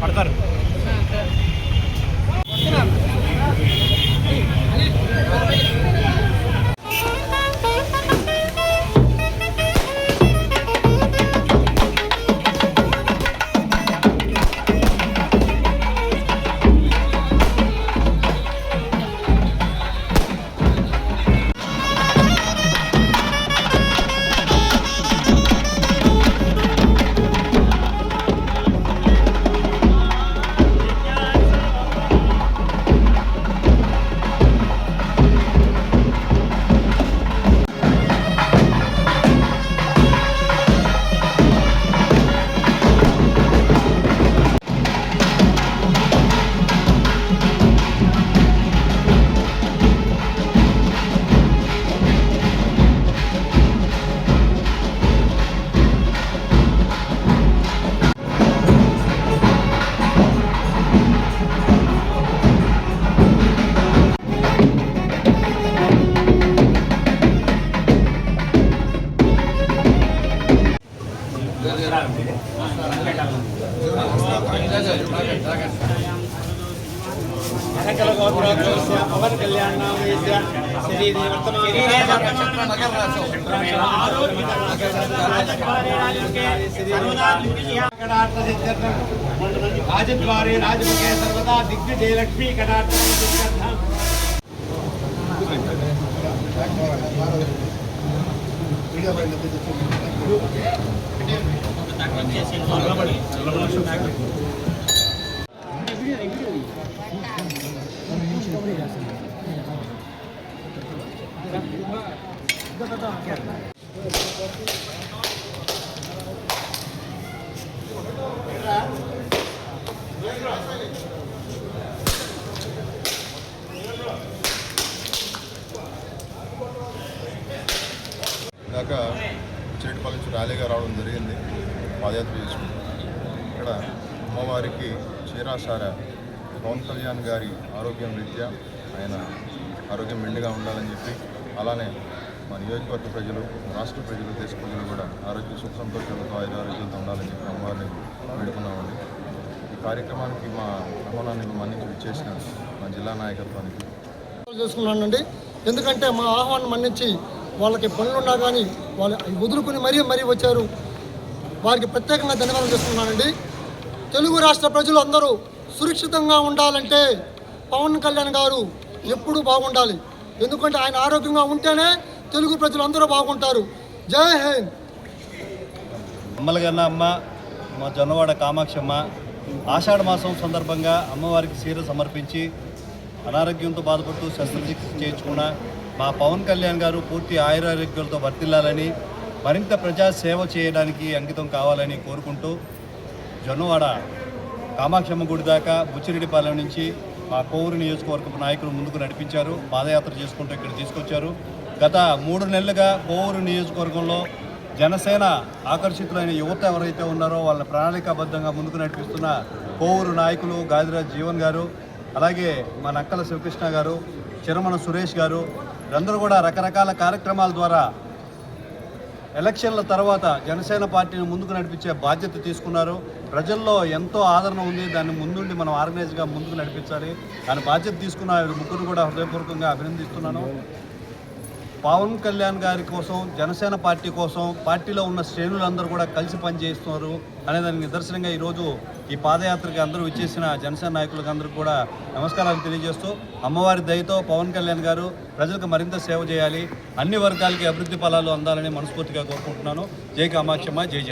పడతారు. पवन कल्याण राजद्वारे राजमुखे सर्वदा दिग्विजय लक्ष्मी कटाक्ष ఇందాక చేటుపల్లి నుంచి ర్యాలీగా రావడం జరిగింది. పాదయాత్ర చేసుకుంటాం. ఇక్కడ అమ్మవారికి చీరాసార పవన్ కళ్యాణ్ గారి ఆరోగ్యం రీత్యా ఆయన ఆరోగ్యం మెండుగా ఉండాలని చెప్పి, అలానే మా నియోజకవర్గ ప్రజలు, రాష్ట్ర ప్రజలు, దేశ ప్రజలు కూడా ఆరోగ్య సుఖ సంతోషాలతో ఆరోగ్యాలతో ఉండాలని చెప్పి అమ్మవారిని వేడుకున్నామండి. ఈ కార్యక్రమానికి మా ఆహ్వానాన్ని మన్నించి విచ్చేసిన మా జిల్లా నాయకత్వానికి చేసుకున్నానండి. ఎందుకంటే మా ఆహ్వానం మన్నించి వాళ్ళకి పనులున్నా కానీ వాళ్ళు వదులుకుని మరీ వచ్చారు. వారికి ప్రత్యేకంగా ధన్యవాదాలు చేసుకున్నానండి. తెలుగు రాష్ట్ర ప్రజలు అందరూ సురక్షితంగా ఉండాలంటే పవన్ కళ్యాణ్ గారు ఎప్పుడూ బాగుండాలి. ఎందుకంటే ఆయన ఆరోగ్యంగా ఉంటేనే తెలుగు ప్రజలు అందరూ బాగుంటారు. జై హింద్. అమ్మలగన్న అమ్మ, మా జొన్నవాడ కామాక్షమ్మ ఆషాఢ మాసం సందర్భంగా అమ్మవారికి చీర సమర్పించి అనారోగ్యంతో బాధపడుతూ శస్త్రచికిత్స చేయించుకున్న మా పవన్ కళ్యాణ్ గారు పూర్తి ఆయురారోగ్యాలతో వర్తిల్లాలని, మరింత ప్రజాసేవ చేయడానికి అంకితం కావాలని కోరుకుంటూ జొన్నవాడ కామాక్షమ్మ గుడి దాకా బుచ్చిరెడ్డిపాలెం నుంచి మా కోవూరు నియోజకవర్గ నాయకులు ముందుకు నడిపించారు. పాదయాత్ర చేసుకుంటూ ఇక్కడ తీసుకొచ్చారు. గత 3 నెలలుగా కోవూరు నియోజకవర్గంలో జనసేన ఆకర్షితులైన యువత ఎవరైతే ఉన్నారో వాళ్ళ ప్రణాళికాబద్ధంగా ముందుకు నడిపిస్తున్న కోవూరు నాయకులు గాదిరాజ్ జీవన్ గారు, అలాగే మా నక్కల శివకృష్ణ గారు, చిరమణ సురేష్ గారు, వీరందరూ కూడా రకరకాల కార్యక్రమాల ద్వారా ఎలక్షన్ల తర్వాత జనసేన పార్టీని ముందుకు నడిపించే బాధ్యత తీసుకున్నారు. ప్రజల్లో ఎంతో ఆదరణ ఉంది. దాన్ని ముందుండి మనం ఆర్గనైజ్గా ముందుకు నడిపించాలి. దాని బాధ్యత తీసుకున్న ముగ్గురు కూడా హృదయపూర్వకంగా అభినందిస్తున్నాను. పవన్ కళ్యాణ్ గారి కోసం, జనసేన పార్టీ కోసం పార్టీలో ఉన్న శ్రేణులందరూ కూడా కలిసి పనిచేస్తున్నారు అనేదానికి నిదర్శనంగా ఈరోజు ఈ పాదయాత్రకి అందరూ ఇచ్చేసిన జనసేన నాయకులకు అందరూ కూడా నమస్కారాలు తెలియజేస్తూ, అమ్మవారి దయతో పవన్ కళ్యాణ్ గారు ప్రజలకు మరింత సేవ చేయాలి, అన్ని వర్గాలకి అభివృద్ధి ఫలాలు అందాలని మనస్ఫూర్తిగా కోరుకుంటున్నాను. జై కామాక్షమ్మ, జై జయ.